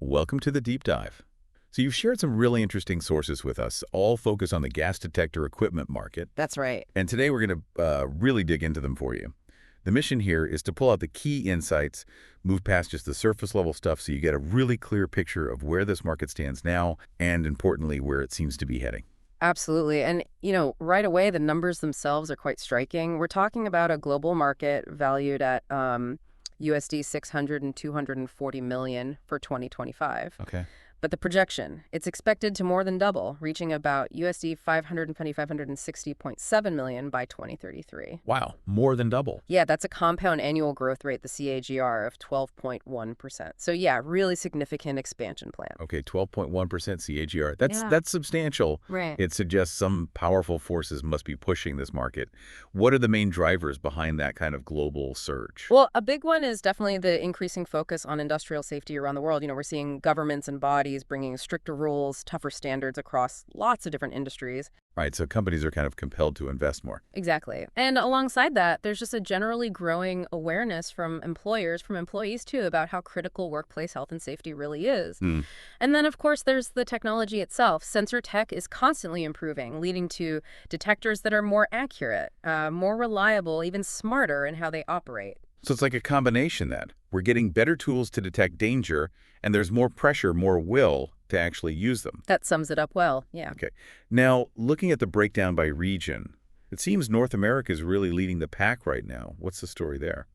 Welcome to the deep dive. So you've shared some really interesting sources with us, all focused on the gas detector equipment market. That's right. And today we're going to really dig into them for you. The mission here is to pull out the key insights, move past just the surface level stuff so you get a really clear picture of where this market stands now and, importantly, where it seems to be heading. Absolutely. And, right away, the numbers themselves are quite striking. We're talking about a global market valued at USD 600 and 240 million for 2025. Okay. But the projection, it's expected to more than double, reaching about USD 560.7 million by 2033. Wow, more than double. Yeah, that's a compound annual growth rate, the CAGR, of 12.1%. So yeah, really significant expansion plan. Okay, 12.1% CAGR. That's substantial. Right. It suggests some powerful forces must be pushing this market. What are the main drivers behind that kind of global surge? Well, a big one is definitely the increasing focus on industrial safety around the world. We're seeing governments and bodies bringing stricter rules, tougher standards across lots of different industries. Right, so companies are kind of compelled to invest more. Exactly. And alongside that, there's just a generally growing awareness from employers, from employees too, about how critical workplace health and safety really is. And then, of course, there's the technology itself. Sensor tech is constantly improving, leading to detectors that are more accurate, more reliable, even smarter in how they operate. So it's like a combination then. We're getting better tools to detect danger, and there's more pressure, more will to actually use them. That sums it up well, yeah. Okay. Now, looking at the breakdown by region, it seems North America is really leading the pack right now. What's the story there?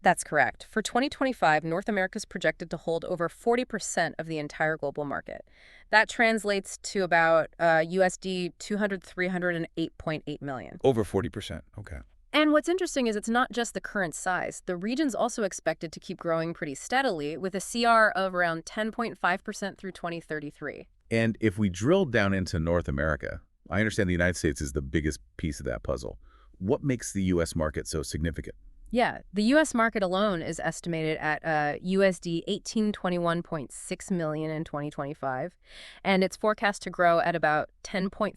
That's correct. For 2025, North America is projected to hold over 40% of the entire global market. That translates to about USD 308.8 million. Over 40%. Okay. And what's interesting is it's not just the current size. The region's also expected to keep growing pretty steadily, with a CR of around 10.5% through 2033. And if we drill down into North America, I understand the United States is the biggest piece of that puzzle. What makes the U.S. market so significant? Yeah, the U.S. market alone is estimated at USD 1821.6 million in 2025, and it's forecast to grow at about 10.3%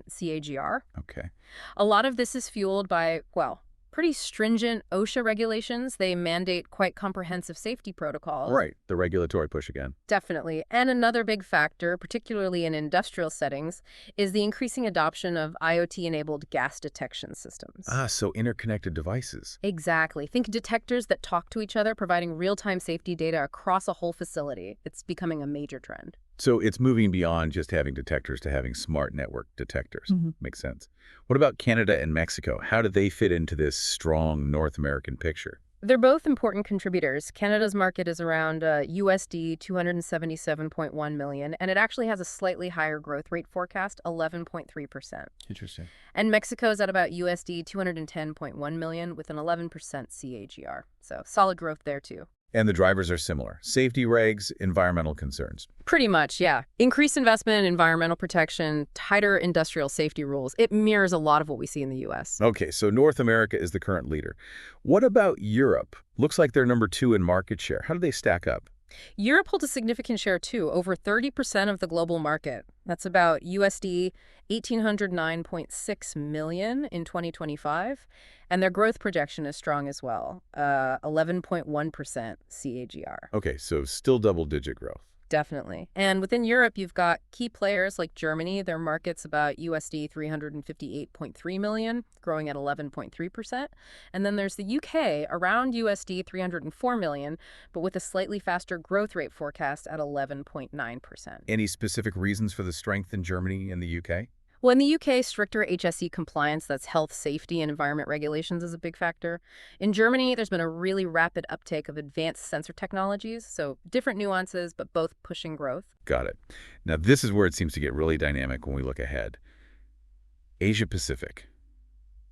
CAGR. Okay. A lot of this is fueled by, well, pretty stringent OSHA regulations. They mandate quite comprehensive safety protocols. Right. The regulatory push again. Definitely. And another big factor, particularly in industrial settings, is the increasing adoption of IoT-enabled gas detection systems. So interconnected devices. Exactly. Think detectors that talk to each other, providing real-time safety data across a whole facility. It's becoming a major trend. So it's moving beyond just having detectors to having smart network detectors. Makes sense. What about Canada and Mexico? How do they fit into this strong North American picture? They're both important contributors. Canada's market is around USD 277.1 million, and it actually has a slightly higher growth rate forecast, 11.3%. Interesting. And Mexico's at about USD 210.1 million with an 11% CAGR. So solid growth there too. And the drivers are similar. Safety regs, environmental concerns. Pretty much, yeah. Increased investment in environmental protection, tighter industrial safety rules. It mirrors a lot of what we see in the U.S. Okay, so North America is the current leader. What about Europe? Looks like they're number 2 in market share. How do they stack up? Europe holds a significant share too, over 30% of the global market. That's about USD 1,809.6 million in 2025, and their growth projection is strong as well, 11.1% CAGR. Okay, so still double-digit growth. Definitely. And within Europe, you've got key players like Germany. Their market's about USD 358.3 million, growing at 11.3%. And then there's the UK, around USD 304 million, but with a slightly faster growth rate forecast at 11.9%. Any specific reasons for the strength in Germany and the UK? Well, in the UK, stricter HSE compliance, that's health, safety, and environment regulations, is a big factor. In Germany, there's been a really rapid uptake of advanced sensor technologies, so different nuances, but both pushing growth. Got it. Now, this is where it seems to get really dynamic when we look ahead. Asia Pacific.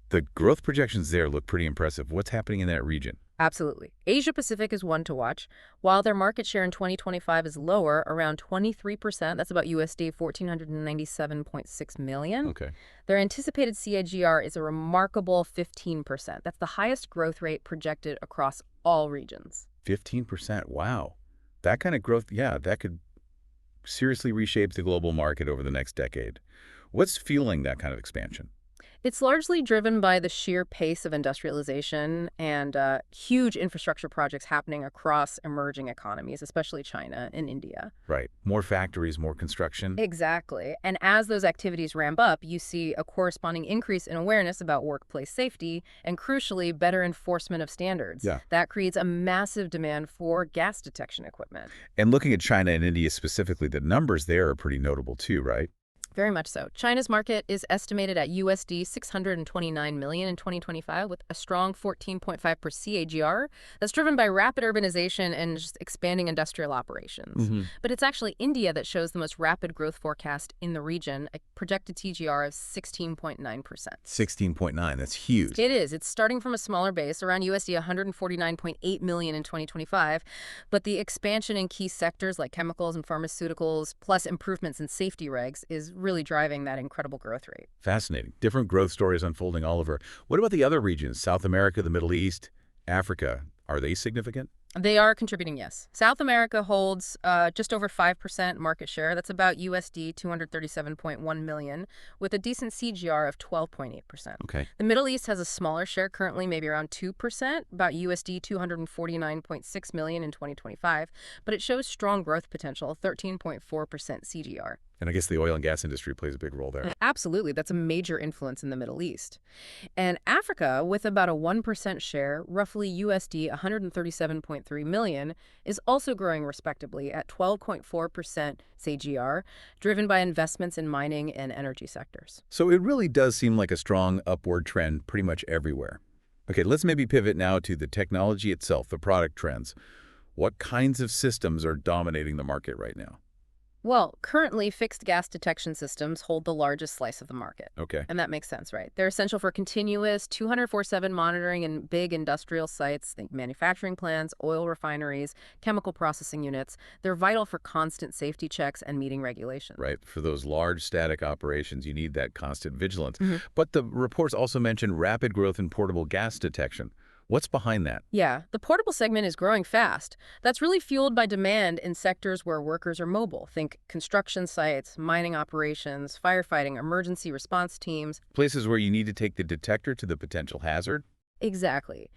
The growth projections there look pretty impressive. What's happening in that region? Absolutely. Asia Pacific is one to watch. While their market share in 2025 is lower, around 23%, that's about USD 1,497.6 million. Okay. Their anticipated CAGR is a remarkable 15%. That's the highest growth rate projected across all regions. 15%. Wow. That kind of growth, yeah, that could seriously reshape the global market over the next decade. What's fueling that kind of expansion? It's largely driven by the sheer pace of industrialization and huge infrastructure projects happening across emerging economies, especially China and India. Right. More factories, more construction. Exactly. And as those activities ramp up, you see a corresponding increase in awareness about workplace safety and, crucially, better enforcement of standards. Yeah. That creates a massive demand for gas detection equipment. And looking at China and India specifically, the numbers there are pretty notable too, right? Very much so. China's market is estimated at USD 629 million in 2025 with a strong 14.5% CAGR that's driven by rapid urbanization and just expanding industrial operations. Hmm. But it's actually India that shows the most rapid growth forecast in the region, a projected TGR of 16.9%. 16.9, that's huge. It is. It's starting from a smaller base, around USD 149.8 million in 2025, but the expansion in key sectors like chemicals and pharmaceuticals, plus improvements in safety regs, is really driving that incredible growth rate. Fascinating. Different growth stories unfolding all over. What about the other regions? South America, the Middle East, Africa. Are they significant? They are contributing, yes. South America holds just over 5% market share. That's about USD 237.1 million, with a decent CGR of 12.8%. Okay. The Middle East has a smaller share currently, maybe around 2%, about USD 249.6 million in 2025, but it shows strong growth potential, 13.4% CGR. And I guess the oil and gas industry plays a big role there. Absolutely, that's a major influence in the Middle East. And Africa, with about a 1% share, roughly USD 137.3 million, is also growing respectably at 12.4% CAGR, driven by investments in mining and energy sectors. So it really does seem like a strong upward trend pretty much everywhere. Okay, let's maybe pivot now to the technology itself, the product trends. What kinds of systems are dominating the market right now? Well, currently, fixed gas detection systems hold the largest slice of the market. Okay. And that makes sense, right? They're essential for continuous 204/7 monitoring in big industrial sites, think manufacturing plants, oil refineries, chemical processing units. They're vital for constant safety checks and meeting regulations. Right. For those large static operations, you need that constant vigilance. Mhm. But the reports also mention rapid growth in portable gas detection. What's behind that? Yeah, the portable segment is growing fast. That's really fueled by demand in sectors where workers are mobile. Think construction sites, mining operations, firefighting, emergency response teams. Places where you need to take the detector to the potential hazard? Exactly.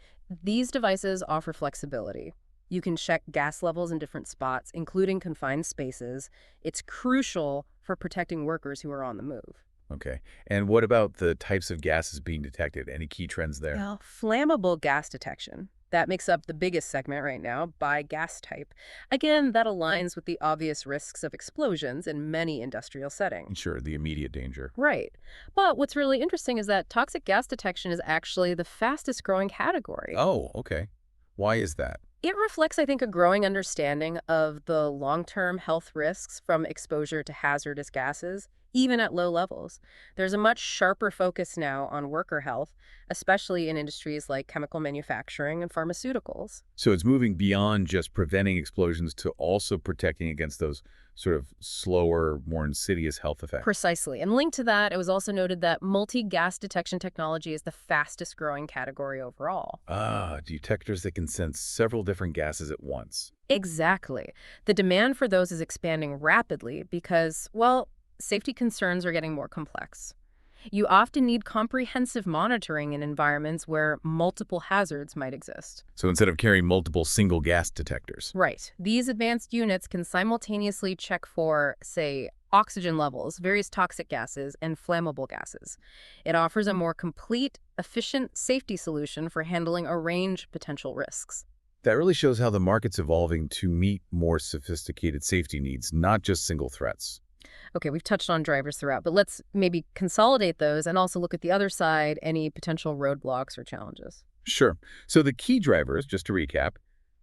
These devices offer flexibility. You can check gas levels in different spots, including confined spaces. It's crucial for protecting workers who are on the move. Okay. And what about the types of gases being detected? Any key trends there? Well, flammable gas detection. That makes up the biggest segment right now by gas type. Again, that aligns with the obvious risks of explosions in many industrial settings. Sure, the immediate danger. Right. But what's really interesting is that toxic gas detection is actually the fastest growing category. Oh, okay. Why is that? It reflects, I think, a growing understanding of the long-term health risks from exposure to hazardous gases, even at low levels. There's a much sharper focus now on worker health, especially in industries like chemical manufacturing and pharmaceuticals. So it's moving beyond just preventing explosions to also protecting against those sort of slower, more insidious health effects. Precisely. And linked to that, it was also noted that multi-gas detection technology is the fastest growing category overall. Ah, detectors that can sense several different gases at once. Exactly. The demand for those is expanding rapidly because, well, safety concerns are getting more complex. You often need comprehensive monitoring in environments where multiple hazards might exist. So instead of carrying multiple single gas detectors. Right. These advanced units can simultaneously check for, say, oxygen levels, various toxic gases, and flammable gases. It offers a more complete, efficient safety solution for handling a range of potential risks. That really shows how the market's evolving to meet more sophisticated safety needs, not just single threats. Okay, we've touched on drivers throughout, but let's maybe consolidate those and also look at the other side, any potential roadblocks or challenges. Sure. So the key drivers, just to recap,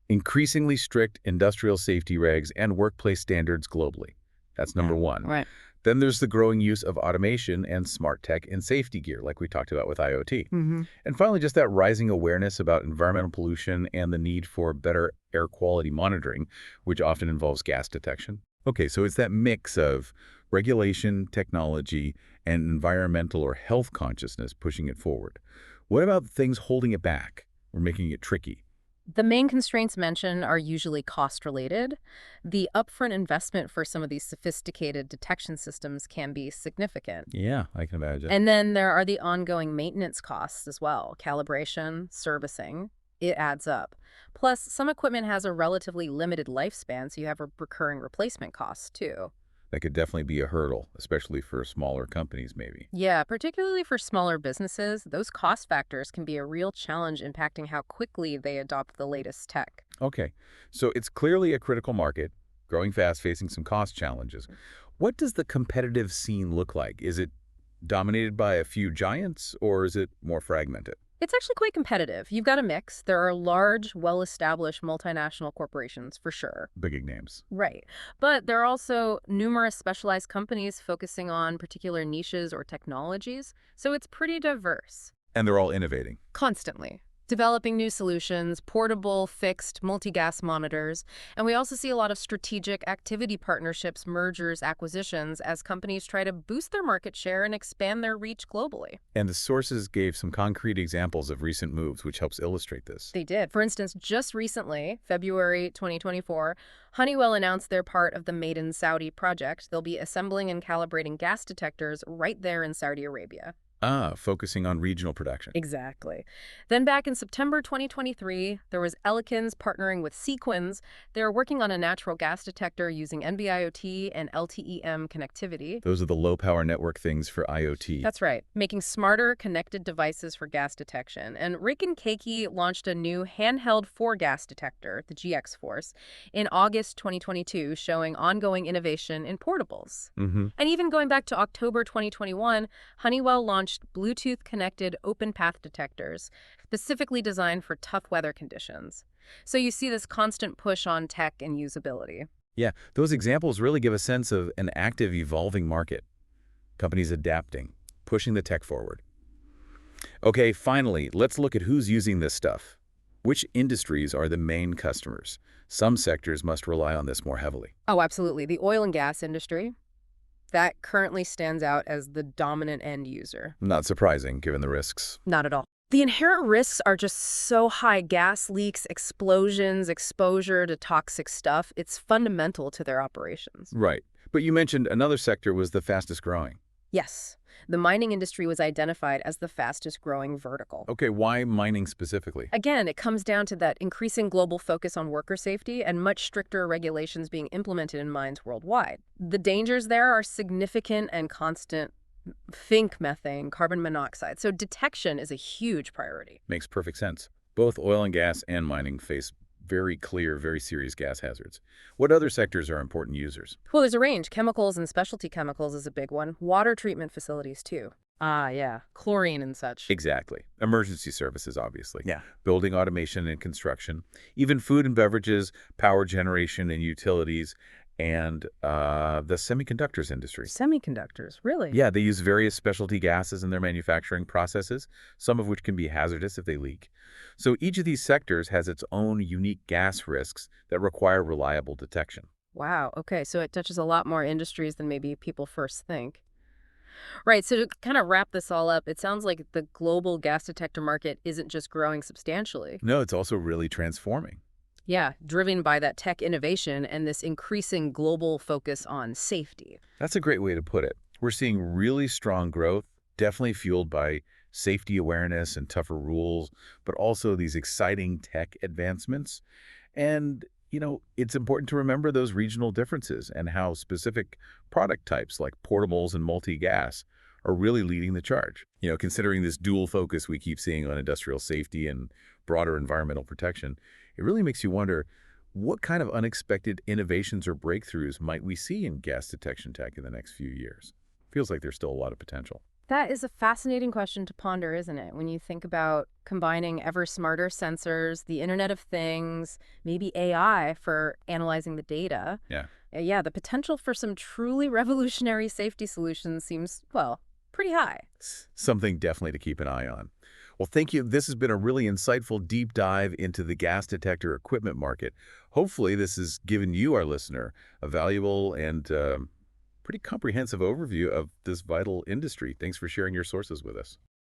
increasingly strict industrial safety regs and workplace standards globally. That's number one. Right. Then there's the growing use of automation and smart tech in safety gear, like we talked about with IoT. Mm-hmm. And finally, just that rising awareness about environmental pollution and the need for better air quality monitoring, which often involves gas detection. Okay, so it's that mix of regulation, technology, and environmental or health consciousness pushing it forward. What about things holding it back or making it tricky? The main constraints mentioned are usually cost related. The upfront investment for some of these sophisticated detection systems can be significant. Yeah, I can imagine. And then there are the ongoing maintenance costs as well, calibration, servicing. It adds up. Plus, some equipment has a relatively limited lifespan, so you have a recurring replacement costs too. That could definitely be a hurdle, especially for smaller companies, maybe. Yeah, particularly for smaller businesses, those cost factors can be a real challenge impacting how quickly they adopt the latest tech. Okay, so it's clearly a critical market, growing fast, facing some cost challenges. What does the competitive scene look like? Is it dominated by a few giants, or is it more fragmented? It's actually quite competitive. You've got a mix. There are large, well-established multinational corporations for sure. Big names. Right. But there are also numerous specialized companies focusing on particular niches or technologies, so it's pretty diverse. And they're all innovating. Constantly. Developing new solutions, portable, fixed, multi-gas monitors, and we also see a lot of strategic activity partnerships, mergers, acquisitions as companies try to boost their market share and expand their reach globally. And the sources gave some concrete examples of recent moves, which helps illustrate this. They did. For instance, just recently, February 2024, Honeywell announced they're part of the Made in Saudi project. They'll be assembling and calibrating gas detectors right there in Saudi Arabia. Ah, focusing on regional production. Exactly. Then back in September 2023, there was Elikins partnering with Sequins. They're working on a natural gas detector using NB-IoT and LTE-M connectivity. Those are the low-power network things for IoT. That's right, making smarter connected devices for gas detection. And Rick and Keiki launched a new handheld gas detector, the GX Force, in August 2022, showing ongoing innovation in portables. Mm-hmm. And even going back to October 2021, Honeywell launched Bluetooth-connected open-path detectors, specifically designed for tough weather conditions. So you see this constant push on tech and usability. Yeah, those examples really give a sense of an active, evolving market. Companies adapting, pushing the tech forward. Okay, finally, let's look at who's using this stuff. Which industries are the main customers? Some sectors must rely on this more heavily. Oh, absolutely. The oil and gas industry, that currently stands out as the dominant end user. Not surprising, given the risks. Not at all. The inherent risks are just so high. Gas leaks, explosions, exposure to toxic stuff. It's fundamental to their operations. Right. But you mentioned another sector was the fastest growing. Yes, the mining industry was identified as the fastest growing vertical. Okay, why mining specifically? Again, it comes down to that increasing global focus on worker safety and much stricter regulations being implemented in mines worldwide. The dangers there are significant and constant. Think methane, carbon monoxide. So detection is a huge priority. Makes perfect sense. Both oil and gas and mining face very clear, very serious gas hazards. What other sectors are important users? Well, there's a range. Chemicals and specialty chemicals is a big one. Water treatment facilities, too. Ah, yeah. Chlorine and such. Exactly. Emergency services, obviously. Yeah. Building automation and construction. Even food and beverages, power generation and utilities, and the semiconductors industry. Semiconductors, really? Yeah, they use various specialty gases in their manufacturing processes, some of which can be hazardous if they leak. So each of these sectors has its own unique gas risks that require reliable detection. Wow. Okay. So it touches a lot more industries than maybe people first think. Right. So to kind of wrap this all up, it sounds like the global gas detector market isn't just growing substantially. No, it's also really transforming. Yeah, driven by that tech innovation and this increasing global focus on safety. That's a great way to put it. We're seeing really strong growth, definitely fueled by safety awareness and tougher rules, but also these exciting tech advancements. And, it's important to remember those regional differences and how specific product types like portables and multi-gas are really leading the charge. Considering this dual focus we keep seeing on industrial safety and broader environmental protection, it really makes you wonder, what kind of unexpected innovations or breakthroughs might we see in gas detection tech in the next few years? Feels like there's still a lot of potential. That is a fascinating question to ponder, isn't it? When you think about combining ever smarter sensors, the Internet of Things, maybe AI for analyzing the data. Yeah. Yeah, the potential for some truly revolutionary safety solutions seems, well, pretty high. Something definitely to keep an eye on. Well, thank you. This has been a really insightful deep dive into the gas detector equipment market. Hopefully, this has given you, our listener, a valuable and pretty comprehensive overview of this vital industry. Thanks for sharing your sources with us.